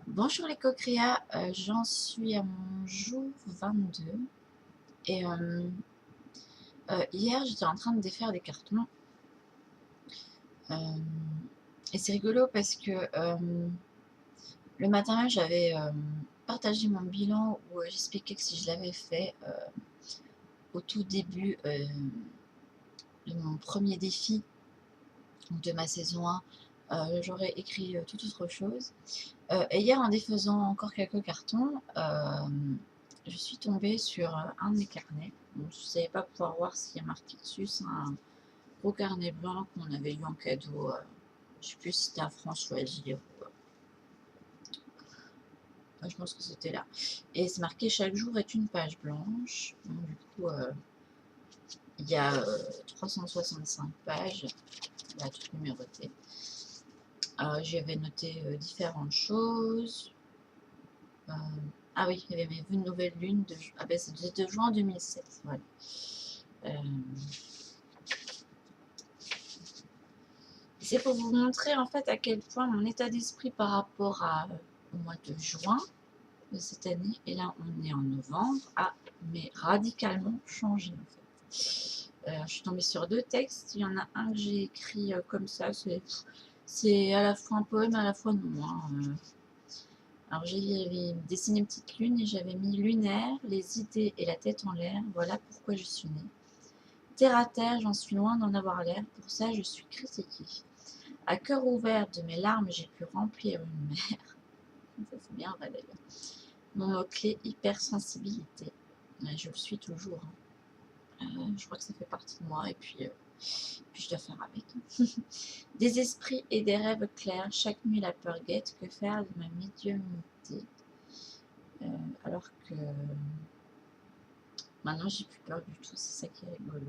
Bonjour les cocrias, j'en suis à mon jour 22 et hier j'étais en train de défaire des cartons euh, et c'est rigolo parce que le matin j'avais partagé mon bilan où j'expliquais que si je l'avais fait au tout début de mon premier défi de ma saison 1, j'aurais écrit tout autre chose. Et hier, en défaisant encore quelques cartons, je suis tombée sur un de mes carnets. Bon, je ne savais pas pouvoir voir ce qui est marqué dessus. C'est un gros carnet blanc qu'on avait eu en cadeau. Je ne sais plus si c'était à François Gilles. Je pense que c'était là. Et c'est marqué chaque jour est une page blanche. Donc, du coup, il y a 365 pages. Là, tout numéroté. J'y avais noté différentes choses. Ah oui, il y avait une nouvelle lune de, ah ben, c'est de juin 2007. Voilà. C'est pour vous montrer en fait à quel point mon état d'esprit par rapport au mois de juin de cette année, et là on est en novembre, mais radicalement changé en fait. Je suis tombée sur deux textes. Il y en a un que j'ai écrit comme ça, c'est à la fois un poème, à la fois non. Alors j'avais dessiné une petite lune et j'avais mis lunaire, les idées et la tête en l'air, voilà pourquoi je suis née. Terre à terre, j'en suis loin d'en avoir l'air, pour ça je suis critiquée. À cœur ouvert de mes larmes, j'ai pu remplir une mer. Ça c'est bien vrai d'ailleurs. Mon mot-clé, hypersensibilité. Je le suis toujours. Je crois que ça fait partie de moi et puis je dois faire avec. Des esprits et des rêves clairs, chaque nuit la peur guette, que faire de ma médiumnité alors que maintenant j'ai plus peur du tout, c'est ça qui est rigolo.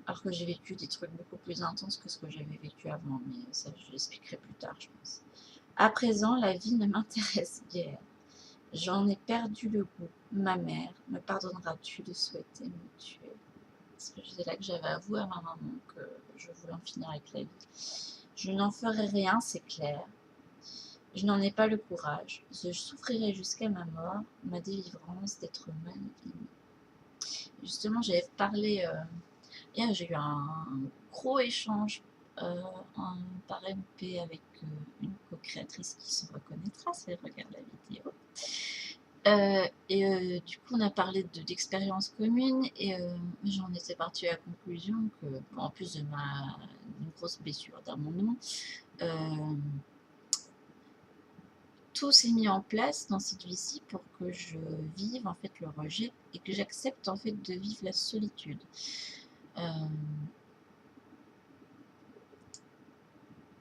Alors que j'ai vécu des trucs beaucoup plus intenses que ce que j'avais vécu avant, mais ça je l'expliquerai plus tard je pense. À présent, la vie ne m'intéresse guère. J'en ai perdu le goût. Ma mère, me pardonneras-tu de souhaiter me tuer? Parce que c'est là que j'avais avoué à ma maman que je voulais en finir avec la vie. Je n'en ferai rien, c'est clair. Je n'en ai pas le courage. Je souffrirai jusqu'à ma mort, ma délivrance d'être mal aimée. Justement, j'avais parlé. Hier, j'ai eu un gros échange euh, par MP avec une co-créatrice qui se reconnaîtra si elle regarde la vidéo. Du coup, on a parlé d'expériences communes et j'en étais partie à la conclusion que, bon, en plus d'une grosse blessure dans mon nom, tout s'est mis en place dans cette vie-ci pour que je vive en fait le rejet et que j'accepte en fait de vivre la solitude.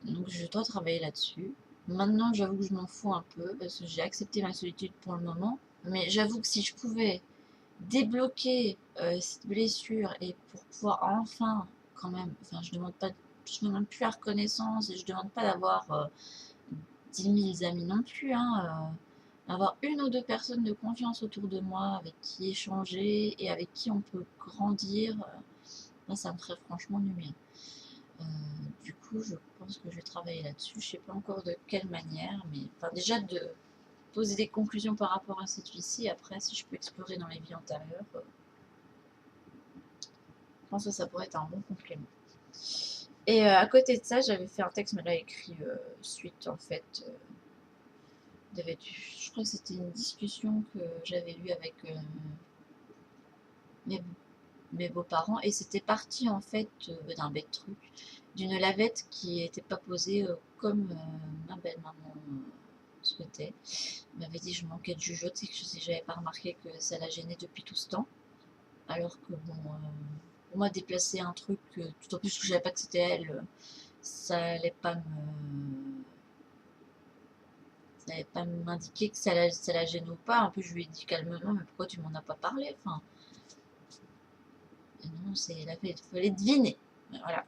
Donc je dois travailler là-dessus. Maintenant, j'avoue que je m'en fous un peu parce que j'ai accepté ma solitude pour le moment. Mais j'avoue que si je pouvais débloquer cette blessure et pour pouvoir enfin, quand même, enfin, je ne demande plus la reconnaissance et je ne demande pas d'avoir 10 000 amis non plus, hein, avoir une ou deux personnes de confiance autour de moi avec qui échanger et avec qui on peut grandir, là, ça me ferait franchement du bien. Du coup, je pense que je vais travailler là-dessus. Je ne sais pas encore de quelle manière, mais enfin, déjà de poser des conclusions par rapport à cette vie-ci. Après, si je peux explorer dans les vies antérieures, je pense que ça pourrait être un bon complément. Et à côté de ça, j'avais fait un texte, mais là écrit suite en fait. Je crois que c'était une discussion que j'avais eue avec mes, mes beaux-parents et c'était parti en fait d'un bête truc, d'une lavette qui n'était pas posée comme ma belle-maman souhaitait. Elle m'avait dit que je manquais de jugeote et que si j'avais pas remarqué que ça la gênait depuis tout ce temps. Alors que bon, pour moi déplacer un truc, tout en plus que je savais pas que c'était elle, ça allait pas m'indiquer que ça la gêne ou pas. Un peu je lui ai dit calmement, mais pourquoi tu m'en as pas parlé? Enfin, non, il fallait deviner. Voilà.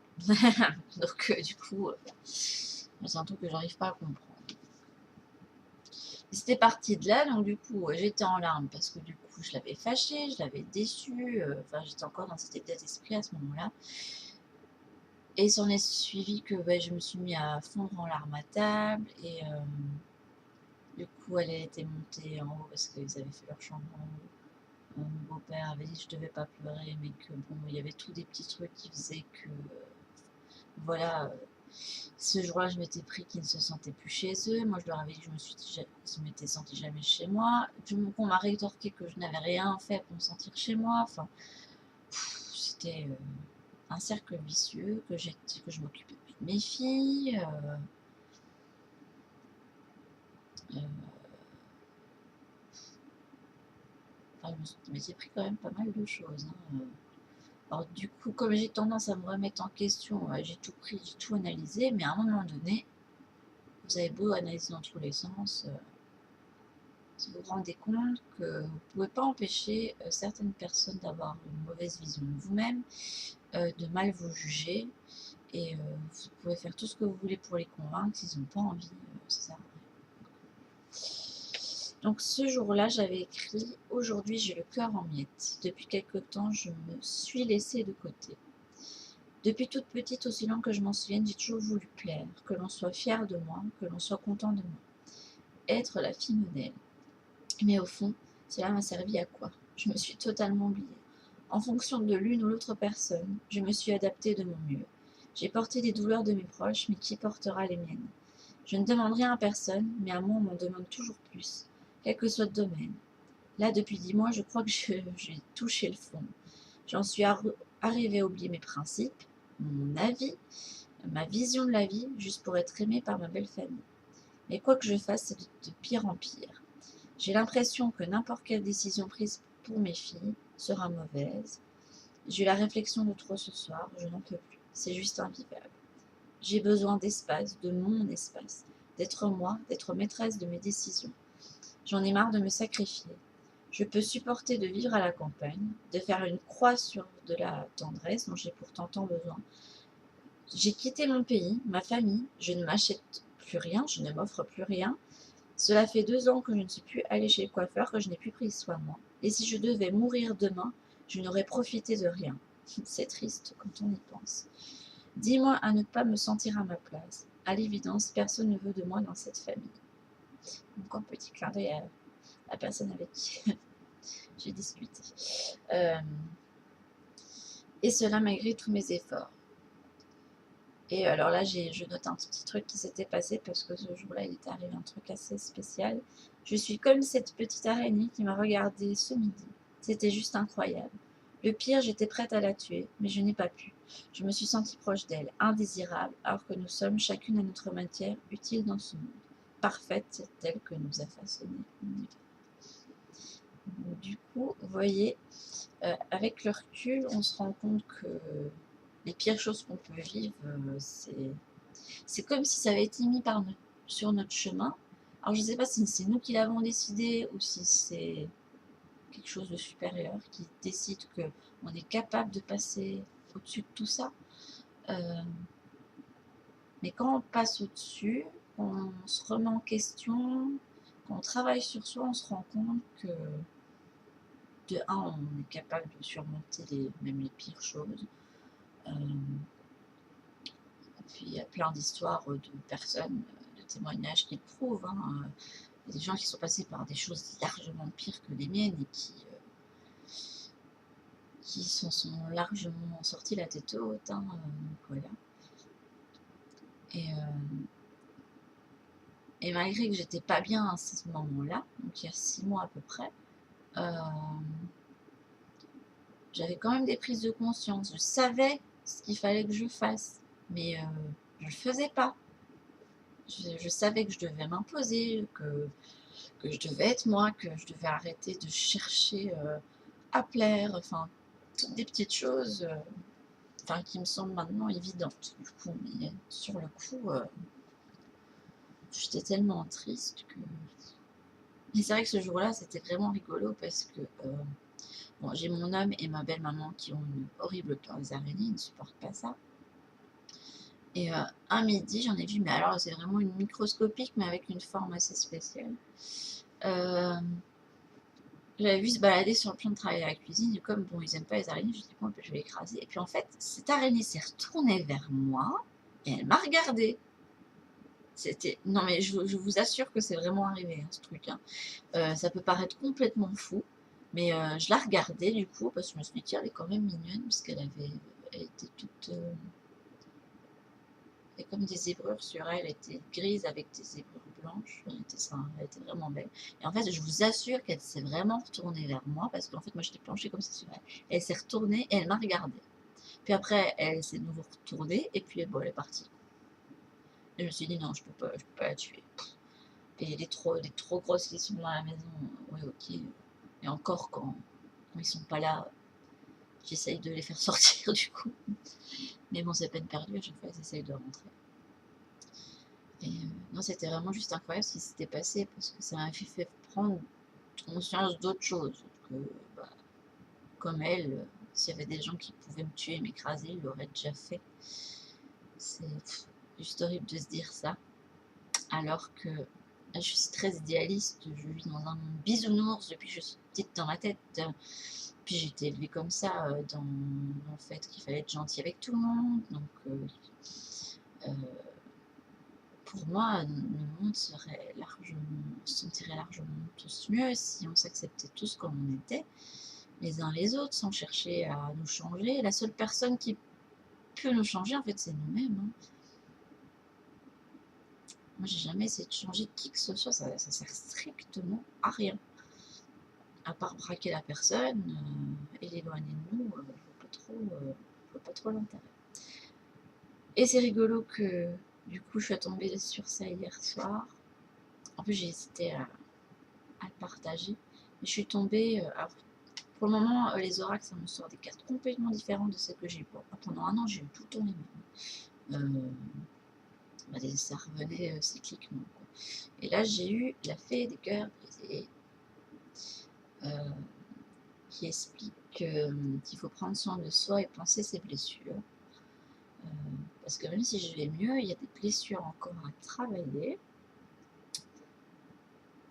Donc du coup, c'est un truc que j'arrive pas à comprendre. C'était parti de là, donc du coup, j'étais en larmes parce que du coup, je l'avais fâché, je l'avais déçu. Enfin, j'étais encore dans cet état d'esprit à ce moment-là. Et s'en est suivi que je me suis mis à fondre en larmes à table. Et du coup, elle était montée en haut parce qu'ils avaient fait leur chambre en haut. Mon beau-père avait dit que je devais pas pleurer, mais que bon, il y avait tous des petits trucs qui faisaient que voilà, ce jour-là, je m'étais pris qu'ils ne se sentaient plus chez eux. Moi, je leur avais dit que je m'étais sentie jamais chez moi. On m'a rétorqué que je n'avais rien fait pour me sentir chez moi. Enfin, c'était un cercle vicieux, que je m'occupais plus de mes filles. Enfin, je m'étais pris quand même pas mal de choses. Alors du coup, comme j'ai tendance à me remettre en question, j'ai tout pris, j'ai tout analysé, mais à un moment donné, vous avez beau analyser dans tous les sens, vous vous rendez compte que vous ne pouvez pas empêcher certaines personnes d'avoir une mauvaise vision de vous-même, de mal vous juger, et vous pouvez faire tout ce que vous voulez pour les convaincre, s'ils n'ont pas envie, ça sert à rien. Donc ce jour-là, j'avais écrit « Aujourd'hui, j'ai le cœur en miettes. Depuis quelque temps, je me suis laissée de côté. Depuis toute petite, aussi loin que je m'en souvienne, j'ai toujours voulu plaire, que l'on soit fier de moi, que l'on soit content de moi. Être la fille modèle. Mais au fond, cela m'a servi à quoi? Je me suis totalement oubliée. En fonction de l'une ou l'autre personne, je me suis adaptée de mon mieux. J'ai porté les douleurs de mes proches, mais qui portera les miennes? Je ne demande rien à personne, mais à moi on m'en demande toujours plus, quel que soit le domaine. Là, depuis 10 mois, je crois que j'ai touché le fond. J'en suis arrivée à oublier mes principes, mon avis, ma vision de la vie, juste pour être aimée par ma belle famille. Mais quoi que je fasse, c'est de pire en pire. J'ai l'impression que n'importe quelle décision prise pour mes filles sera mauvaise. J'ai eu la réflexion de trop ce soir, je n'en peux plus. C'est juste invivable. J'ai besoin d'espace, de mon espace, d'être moi, d'être maîtresse de mes décisions. J'en ai marre de me sacrifier. Je peux supporter de vivre à la campagne, de faire une croix sur de la tendresse dont j'ai pourtant tant besoin. J'ai quitté mon pays, ma famille, je ne m'achète plus rien, je ne m'offre plus rien. Cela fait 2 ans que je ne suis plus allée chez le coiffeur, que je n'ai plus pris soin de moi. Et si je devais mourir demain, je n'aurais profité de rien. C'est triste quand on y pense. Dis-moi à ne pas me sentir à ma place. À l'évidence, personne ne veut de moi dans cette famille. Donc un petit clin d'œil à la personne avec qui j'ai discuté. Et cela malgré tous mes efforts. Et alors là, je note un petit truc qui s'était passé parce que ce jour-là, il est arrivé un truc assez spécial. Je suis comme cette petite araignée qui m'a regardée ce midi. C'était juste incroyable. Le pire, j'étais prête à la tuer, mais je n'ai pas pu. Je me suis sentie proche d'elle, indésirable, alors que nous sommes chacune à notre matière utile dans ce monde. Parfaite telle que nous a façonné l'univers. Du coup, vous voyez, avec le recul, on se rend compte que les pires choses qu'on peut vivre, c'est comme si ça avait été mis sur notre chemin. Alors je ne sais pas si c'est nous qui l'avons décidé ou si c'est quelque chose de supérieur qui décide qu'on est capable de passer au-dessus de tout ça. Mais quand on passe au-dessus, on se remet en question, quand on travaille sur soi, on se rend compte que de un, on est capable de surmonter même les pires choses. Puis il y a plein d'histoires de personnes, de témoignages qui le prouvent. Il y a des gens qui sont passés par des choses largement pires que les miennes et qui s'en sont largement sortis la tête haute. Voilà. Et malgré que j'étais pas bien à ce moment-là, donc il y a 6 mois à peu près, j'avais quand même des prises de conscience. Je savais ce qu'il fallait que je fasse, mais je le faisais pas. Je savais que je devais m'imposer, que je devais être moi, que je devais arrêter de chercher à plaire, enfin, toutes des petites choses qui me semblent maintenant évidentes. Du coup, mais sur le coup, j'étais tellement triste que... Et c'est vrai que ce jour-là, c'était vraiment rigolo parce que bon, j'ai mon homme et ma belle-maman qui ont une horrible peur des araignées, ils ne supportent pas ça. Et un midi, j'en ai vu, mais alors c'est vraiment une microscopique, mais avec une forme assez spéciale. J'avais vu se balader sur le plan de travail à la cuisine, et comme bon, ils aiment pas les araignées, je dis bon, ben, je vais l'écraser. Et puis en fait, cette araignée s'est retournée vers moi et elle m'a regardée. C'était. Non, mais je vous assure que c'est vraiment arrivé, hein, ce truc, hein. Ça peut paraître complètement fou, mais je la regardais du coup, parce que je me suis dit, tiens, elle est quand même mignonne, parce qu'elle avait. Elle était toute. Et comme des zébrures sur elle, elle était grise avec des zébrures blanches. Elle était vraiment belle. Et en fait, je vous assure qu'elle s'est vraiment retournée vers moi parce qu'en fait, moi, j'étais penchée comme ça sur elle. Elle s'est retournée et elle m'a regardée. Puis après, elle s'est de nouveau retournée et puis bon, elle est partie. Et je me suis dit, non, je peux pas la tuer. Et les trop grosses qui sont dans la maison, ouais, ok. Et encore, quand ils sont pas là, j'essaye de les faire sortir du coup. Mais bon, c'est peine perdue, à chaque fois, ils essayent de rentrer. Et non, c'était vraiment juste incroyable ce qui s'était passé parce que ça m'a fait prendre conscience d'autre chose. Que, bah, comme elle, s'il y avait des gens qui pouvaient me tuer, m'écraser, ils l'auraient déjà fait. C'est juste horrible de se dire ça. Alors que je suis très idéaliste, je vis dans un monde bisounours depuis que je suis petite dans ma tête. Puis j'ai été élevée comme ça, dans le fait qu'il fallait être gentil avec tout le monde. Donc euh, pour moi, le monde serait largement, on se sentirait largement tous mieux si on s'acceptait tous comme on était, les uns les autres, sans chercher à nous changer. La seule personne qui peut nous changer, en fait, c'est nous-mêmes, hein. Moi, j'ai jamais essayé de changer qui que ce soit, ça sert strictement à rien. À part braquer la personne et l'éloigner de nous, je vois pas trop l'intérêt. Et c'est rigolo que, du coup, je suis tombée sur ça hier soir. En plus, j'ai hésité à le partager. Mais je suis tombée. Alors, pour le moment, les oracles, ça me sort des cartes complètement différentes de celles que j'ai eu. Pendant un an, j'ai eu tout le temps les mêmes. Ça revenait cycliquement, quoi. Et là, j'ai eu la fée des cœurs brisés, euh, qui explique qu'il faut prendre soin de soi et penser ses blessures. Euh, parce que même si je vais mieux, il y a des blessures encore à travailler.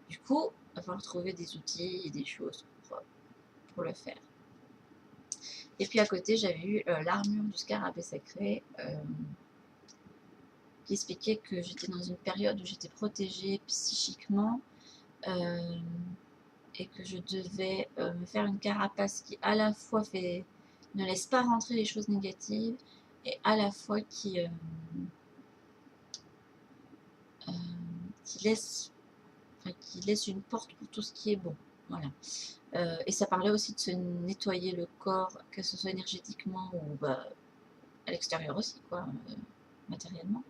Du coup, il va falloir trouver des outils et des choses pour le faire. Et puis à côté, j'avais eu l'armure du scarabée sacré, qui expliquait que j'étais dans une période où j'étais protégée psychiquement, euh, et que je devais me faire une carapace qui à la fois ne laisse pas rentrer les choses négatives et à la fois euh, qui laisse, qui laisse une porte pour tout ce qui est bon. Voilà. Et ça parlait aussi de se nettoyer le corps, que ce soit énergétiquement ou bah, à l'extérieur aussi, quoi, matériellement.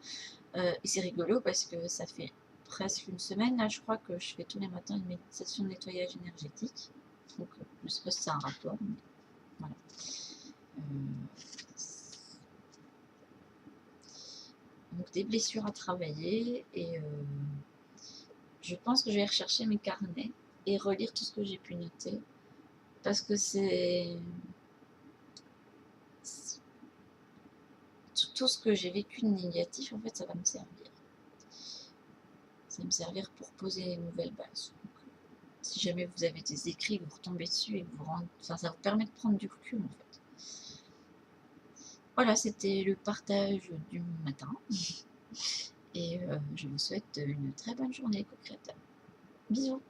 Et c'est rigolo parce que ça fait presque une semaine, là, je crois que je fais tous les matins une méditation de nettoyage énergétique. Donc, je ne sais pas si c'est un rapport, mais voilà. Donc, des blessures à travailler. Et je pense que je vais rechercher mes carnets et relire tout ce que j'ai pu noter. Parce que tout ce que j'ai vécu de négatif, en fait, ça va me servir. Ça va me servir pour poser une nouvelle base. Donc, si jamais vous avez des écrits, vous retombez dessus et vous rendez, enfin, ça vous permet de prendre du recul, en fait. Voilà, c'était le partage du matin. Et je vous souhaite une très bonne journée, co-créateurs. Bisous.